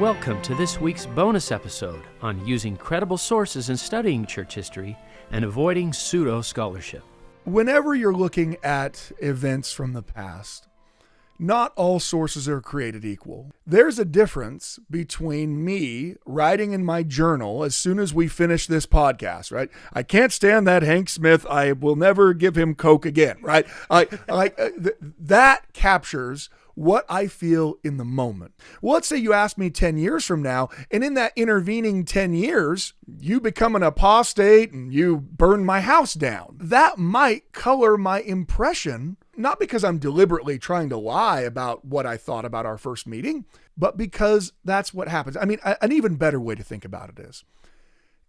Welcome to this week's bonus episode on using credible sources in studying church history and avoiding pseudo-scholarship. Whenever you're looking at events from the past, not all sources are created equal. There's a difference between me writing in my journal as soon as we finish this podcast, right? I can't stand that Hank Smith. I will never give him Coke again, right? That captures what I feel in the moment. Well, let's say you ask me 10 years from now, and in that intervening 10 years, you become an apostate and you burn my house down. That might color my impression, not because I'm deliberately trying to lie about what I thought about our first meeting, but because that's what happens. I mean, an even better way to think about it is,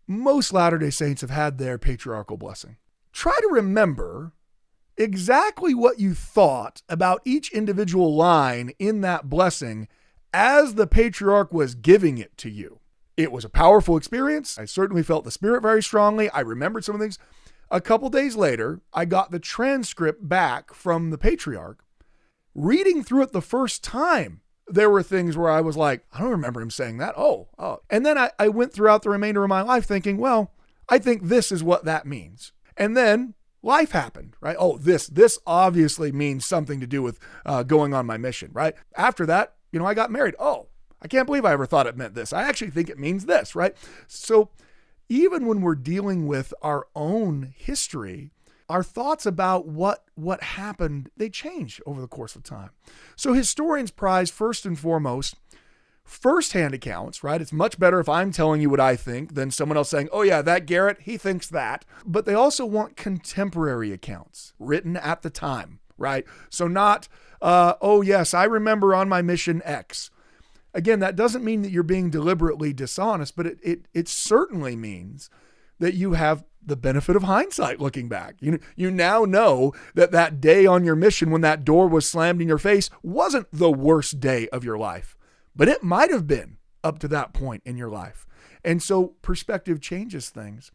most Latter-day Saints have had their patriarchal blessing. Try to remember exactly what you thought about each individual line in that blessing as the patriarch was giving it to you. It was a powerful experience. I certainly felt the Spirit very strongly. I remembered some of the things. A couple days later, I got the transcript back from the patriarch. Reading through it the first time, there were things where I was like, I don't remember him saying that. Oh. And then I went throughout the remainder of my life thinking, well, I think this is what that means. And then life happened, right? Oh, this obviously means something to do with going on my mission, right? After that, I got married. Oh, I can't believe I ever thought it meant this. I actually think it means this, right? So even when we're dealing with our own history, our thoughts about what happened, they change over the course of time. So historians prize first and foremost first-hand accounts, right? It's much better if I'm telling you what I think than someone else saying, oh yeah, that Gerrit, he thinks that. But they also want contemporary accounts written at the time, right? So not, oh yes, I remember on my mission X. Again, that doesn't mean that you're being deliberately dishonest, but it certainly means that you have the benefit of hindsight looking back. You now know that day on your mission when that door was slammed in your face wasn't the worst day of your life. But it might have been up to that point in your life. And so perspective changes things.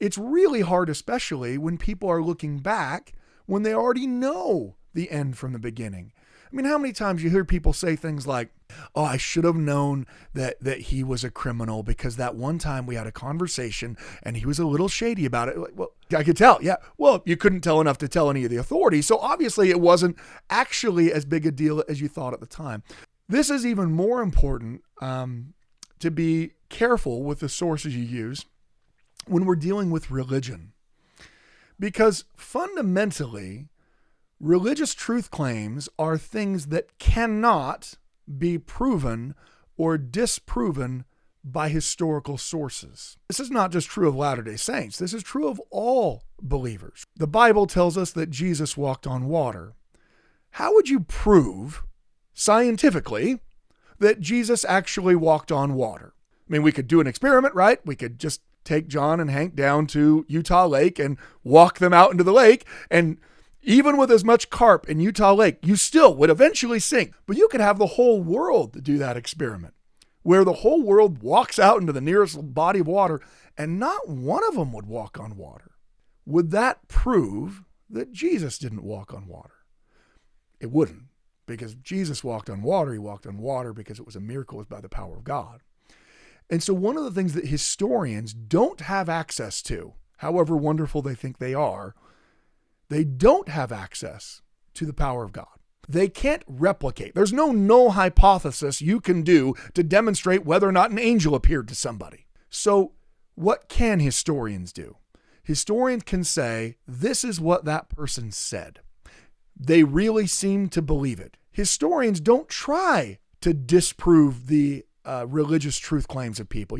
It's really hard, especially when people are looking back when they already know the end from the beginning. I mean, how many times you hear people say things like, oh, I should have known that he was a criminal because that one time we had a conversation and he was a little shady about it. Well, I could tell. Yeah. Well, you couldn't tell enough to tell any of the authorities. So obviously it wasn't actually as big a deal as you thought at the time. This is even more important to be careful with the sources you use when we're dealing with religion. Because fundamentally, religious truth claims are things that cannot be proven or disproven by historical sources. This is not just true of Latter-day Saints. This is true of all believers. The Bible tells us that Jesus walked on water. How would you prove scientifically that Jesus actually walked on water? I mean, we could do an experiment, right? We could just take John and Hank down to Utah Lake and walk them out into the lake. And even with as much carp in Utah Lake, you still would eventually sink. But you could have the whole world do that experiment where the whole world walks out into the nearest body of water and not one of them would walk on water. Would that prove that Jesus didn't walk on water? It wouldn't. Because Jesus walked on water, he walked on water because it was a miracle, it was by the power of God. And so one of the things that historians don't have access to, however wonderful they think they are, they don't have access to the power of God. They can't replicate. There's no null hypothesis you can do to demonstrate whether or not an angel appeared to somebody. So what can historians do? Historians can say, this is what that person said. They really seem to believe it. Historians don't try to disprove the religious truth claims of people.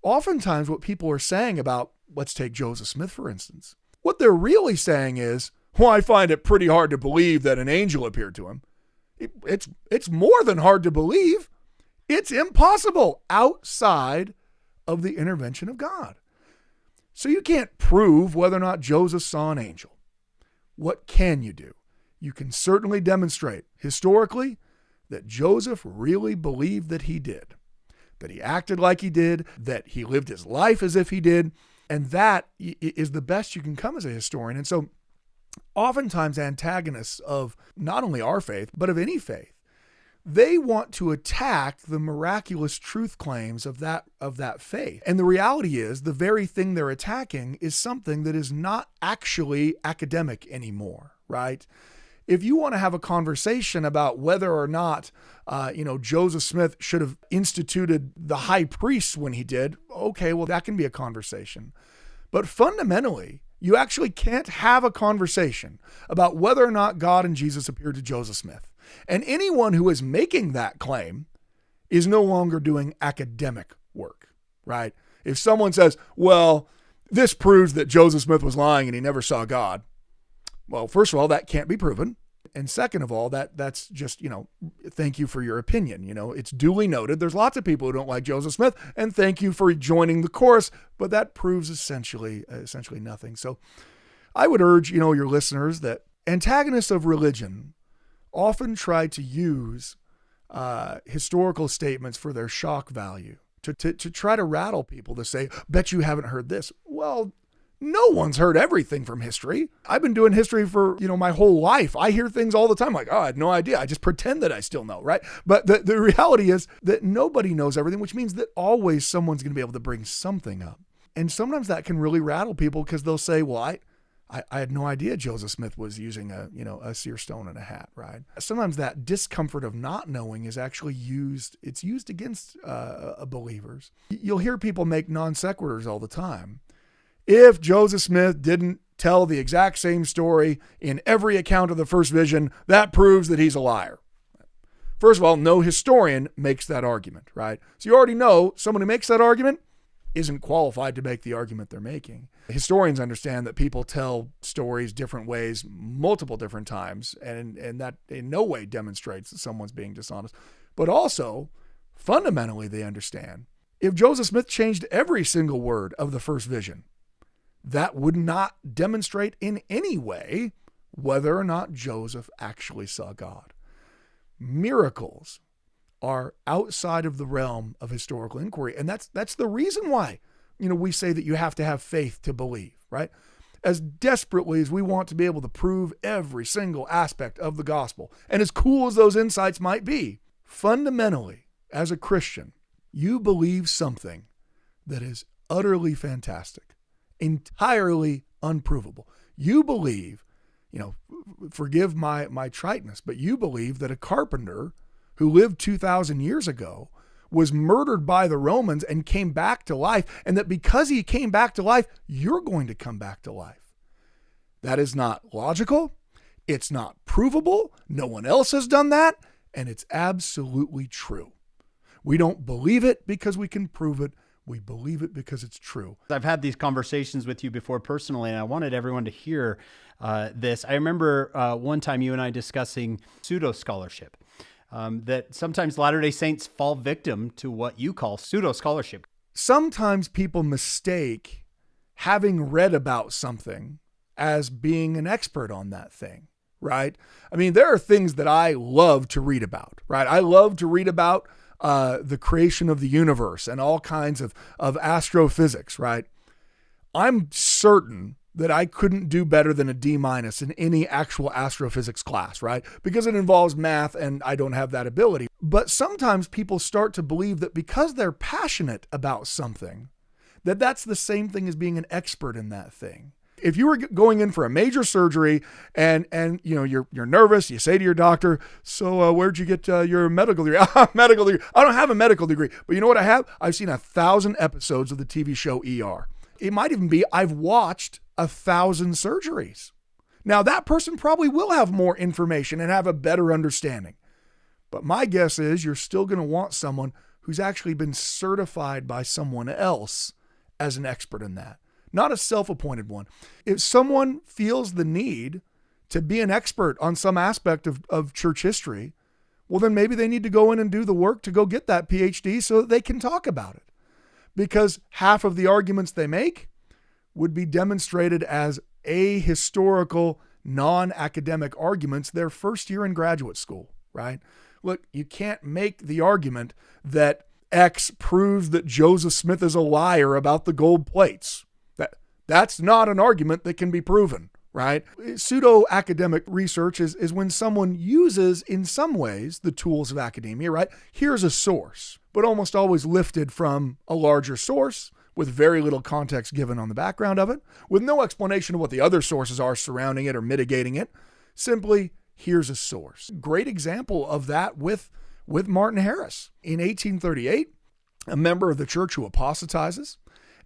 Oftentimes what people are saying about, let's take Joseph Smith, for instance, what they're really saying is, well, I find it pretty hard to believe that an angel appeared to him. It's more than hard to believe. It's impossible outside of the intervention of God. So you can't prove whether or not Joseph saw an angel. What can you do? You can certainly demonstrate historically that Joseph really believed that he did, that he acted like he did, that he lived his life as if he did, and that is the best you can come as a historian. And so oftentimes antagonists of not only our faith, but of any faith, they want to attack the miraculous truth claims of that faith. And the reality is, the very thing they're attacking is something that is not actually academic anymore, right? If you want to have a conversation about whether or not, Joseph Smith should have instituted the high priest when he did, okay, well, that can be a conversation. But fundamentally, you actually can't have a conversation about whether or not God and Jesus appeared to Joseph Smith. And anyone who is making that claim is no longer doing academic work, right? If someone says, well, this proves that Joseph Smith was lying and he never saw God. Well, first of all, that can't be proven. And second of all, that's just, thank you for your opinion. It's duly noted. There's lots of people who don't like Joseph Smith, and thank you for joining the chorus, but that proves essentially nothing. So I would urge, your listeners, that antagonists of religion often try to use historical statements for their shock value, to try to rattle people, to say, bet you haven't heard this. Well, no one's heard everything from history. I've been doing history for, my whole life. I hear things all the time like, I had no idea. I just pretend that I still know, right? But the reality is that nobody knows everything, which means that always someone's going to be able to bring something up. And sometimes that can really rattle people because they'll say, well, I had no idea Joseph Smith was using a seer stone in a hat, right? Sometimes that discomfort of not knowing is actually used against believers. You'll hear people make non sequiturs all the time. If Joseph Smith didn't tell the exact same story in every account of the first vision, that proves that he's a liar. First of all, no historian makes that argument, right? So you already know someone who makes that argument isn't qualified to make the argument they're making. Historians understand that people tell stories different ways multiple different times, and that in no way demonstrates that someone's being dishonest. But also, fundamentally, they understand if Joseph Smith changed every single word of the first vision, that would not demonstrate in any way whether or not Joseph actually saw God. Miracles are outside of the realm of historical inquiry. And that's the reason why, we say that you have to have faith to believe, right? As desperately as we want to be able to prove every single aspect of the gospel, and as cool as those insights might be, fundamentally, as a Christian, you believe something that is utterly fantastic, entirely unprovable. You believe, forgive my triteness, but you believe that a carpenter who lived 2,000 years ago was murdered by the Romans and came back to life, and that because he came back to life, you're going to come back to life. That is not logical. It's not provable. No one else has done that, and it's absolutely true. We don't believe it because we can prove it. We believe it because it's true. I've had these conversations with you before personally, and I wanted everyone to hear this. I remember one time you and I discussing pseudo-scholarship, that sometimes Latter-day Saints fall victim to what you call pseudo-scholarship. Sometimes people mistake having read about something as being an expert on that thing, right? I mean, there are things that I love to read about, right? I love to read about the creation of the universe and all kinds of astrophysics, right? I'm certain that I couldn't do better than a D- in any actual astrophysics class, right? Because it involves math and I don't have that ability. But sometimes people start to believe that because they're passionate about something, that's the same thing as being an expert in that thing. If you were going in for a major surgery and you're nervous, you say to your doctor, so where'd you get your medical degree? Medical degree. I don't have a medical degree, but you know what I have? I've seen 1,000 episodes of the TV show ER. It might even be I've watched 1,000 surgeries. Now that person probably will have more information and have a better understanding. But my guess is you're still going to want someone who's actually been certified by someone else as an expert in that. Not a self-appointed one. If someone feels the need to be an expert on some aspect of church history, well, then maybe they need to go in and do the work to go get that PhD so that they can talk about it. Because half of the arguments they make would be demonstrated as ahistorical, non-academic arguments their first year in graduate school, right? Look, you can't make the argument that X proves that Joseph Smith is a liar about the gold plates. That's not an argument that can be proven, right? Pseudo-academic research is when someone uses, in some ways, the tools of academia, right? Here's a source, but almost always lifted from a larger source with very little context given on the background of it, with no explanation of what the other sources are surrounding it or mitigating it. Simply, here's a source. Great example of that with Martin Harris. In 1838, a member of the church who apostatizes,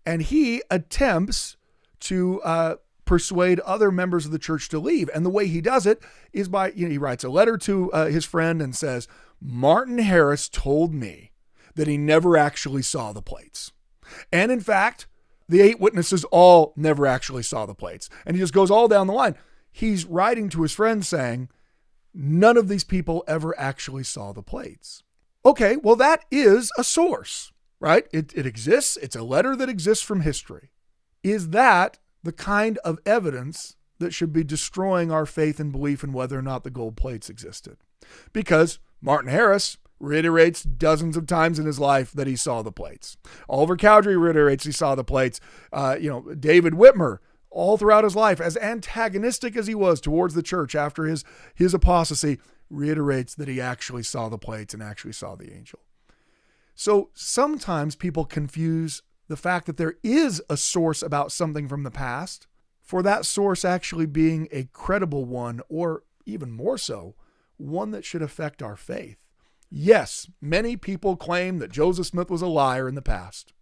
and he attempts to persuade other members of the church to leave. And the way he does it is by, he writes a letter to his friend and says, Martin Harris told me that he never actually saw the plates. And in fact, the 8 witnesses all never actually saw the plates. And he just goes all down the line. He's writing to his friend saying, none of these people ever actually saw the plates. Okay, well, that is a source, right? It exists. It's a letter that exists from history. Is that the kind of evidence that should be destroying our faith and belief in whether or not the gold plates existed? Because Martin Harris reiterates dozens of times in his life that he saw the plates. Oliver Cowdery reiterates he saw the plates. David Whitmer, all throughout his life, as antagonistic as he was towards the church after his apostasy, reiterates that he actually saw the plates and actually saw the angel. So sometimes people confuse the fact that there is a source about something from the past for that source actually being a credible one, or even more so, one that should affect our faith. Yes, many people claim that Joseph Smith was a liar in the past.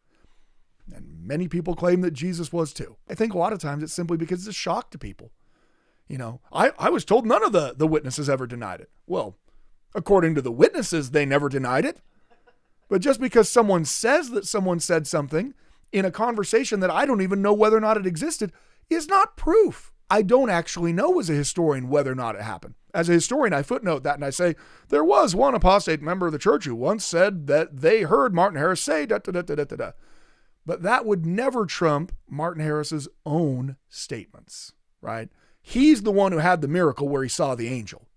And many people claim that Jesus was too. I think a lot of times it's simply because it's a shock to people. I was told none of the witnesses ever denied it. Well, according to the witnesses, they never denied it. But just because someone says that someone said something in a conversation that I don't even know whether or not it existed is not proof. I don't actually know as a historian whether or not it happened. As a historian, I footnote that and I say, there was one apostate member of the church who once said that they heard Martin Harris say da-da-da-da-da-da. But that would never trump Martin Harris's own statements, right? He's the one who had the miracle where he saw the angel.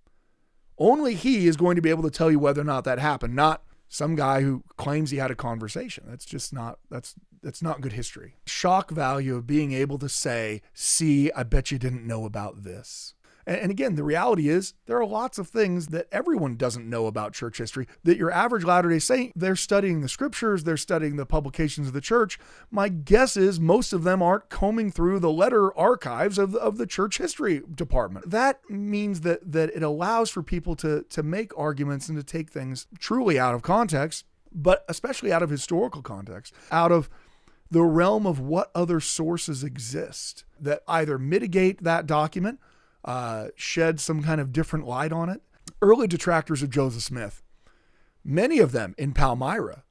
Only he is going to be able to tell you whether or not that happened, not some guy who claims he had a conversation. That's just not, that's not good history. Shock value of being able to say, see, I bet you didn't know about this. And again, the reality is there are lots of things that everyone doesn't know about church history that your average Latter-day Saint, they're studying the scriptures, they're studying the publications of the church. My guess is most of them aren't combing through the letter archives of the church history department. That means that it allows for people to make arguments and to take things truly out of context, but especially out of historical context, out of the realm of what other sources exist that either mitigate that document, shed some kind of different light on it. Early detractors of Joseph Smith, many of them in Palmyra,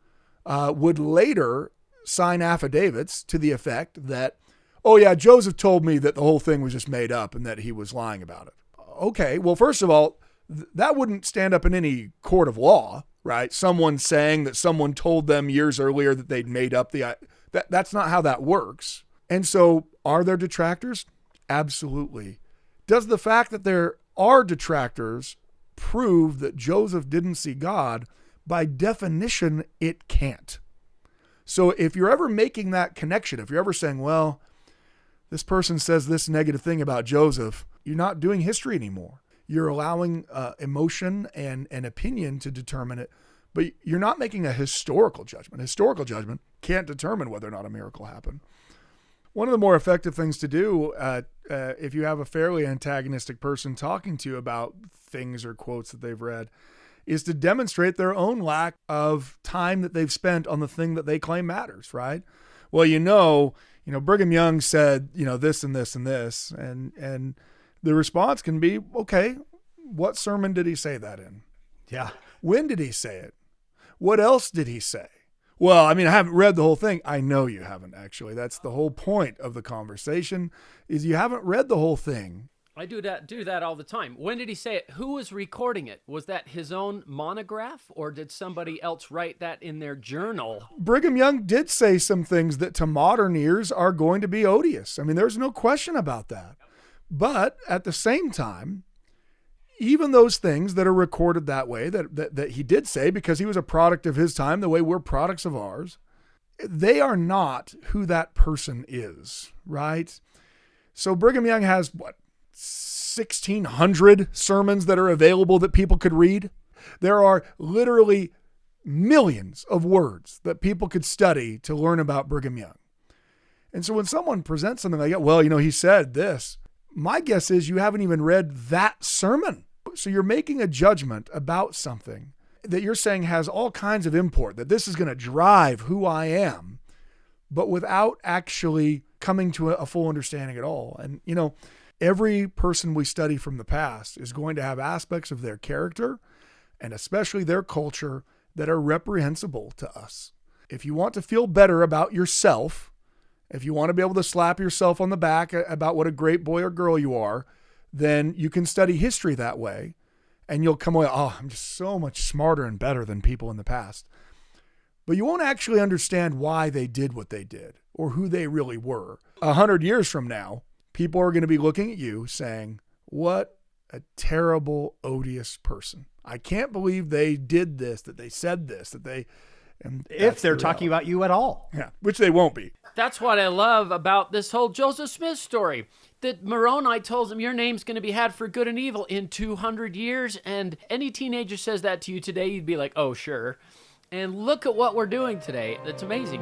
would later sign affidavits to the effect that, oh yeah, Joseph told me that the whole thing was just made up and that he was lying about it. Okay, well, first of all, that wouldn't stand up in any court of law, right? Someone saying that someone told them years earlier that they'd made up that's not how that works. And so are there detractors? Absolutely. Does the fact that there are detractors prove that Joseph didn't see God? By definition, it can't. So if you're ever making that connection, if you're ever saying, well, this person says this negative thing about Joseph, you're not doing history anymore. You're allowing emotion and opinion to determine it, but you're not making a historical judgment. Historical judgment can't determine whether or not a miracle happened. One of the more effective things to do if you have a fairly antagonistic person talking to you about things or quotes that they've read is to demonstrate their own lack of time that they've spent on the thing that they claim matters, right? Well, Brigham Young said, this and this and this, and the response can be, okay, what sermon did he say that in? Yeah. When did he say it? What else did he say? Well, I haven't read the whole thing. I know you haven't, actually. That's the whole point of the conversation, is you haven't read the whole thing. I do that all the time. When did he say it? Who was recording it? Was that his own monograph, or did somebody else write that in their journal? Brigham Young did say some things that to modern ears are going to be odious. There's no question about that. But at the same time, even those things that are recorded that way, that he did say because he was a product of his time, the way we're products of ours, they are not who that person is, right? So Brigham Young has, 1,600 sermons that are available that people could read. There are literally millions of words that people could study to learn about Brigham Young. And so when someone presents something like that, well, he said this, my guess is you haven't even read that sermon. So you're making a judgment about something that you're saying has all kinds of import, that this is going to drive who I am, but without actually coming to a full understanding at all. And, every person we study from the past is going to have aspects of their character and especially their culture that are reprehensible to us. If you want to feel better about yourself, if you want to be able to slap yourself on the back about what a great boy or girl you are, then you can study history that way and you'll come away, oh, I'm just so much smarter and better than people in the past. But you won't actually understand why they did what they did or who they really were. 100 years from now, people are going to be looking at you saying, what a terrible, odious person. I can't believe they did this, that they said this, that they... And if they're talking about you at all. Yeah, which they won't be. That's what I love about this whole Joseph Smith story. That Moroni told him, your name's going to be had for good and evil in 200 years. And any teenager says that to you today, you'd be like, oh, sure. And look at what we're doing today. It's amazing.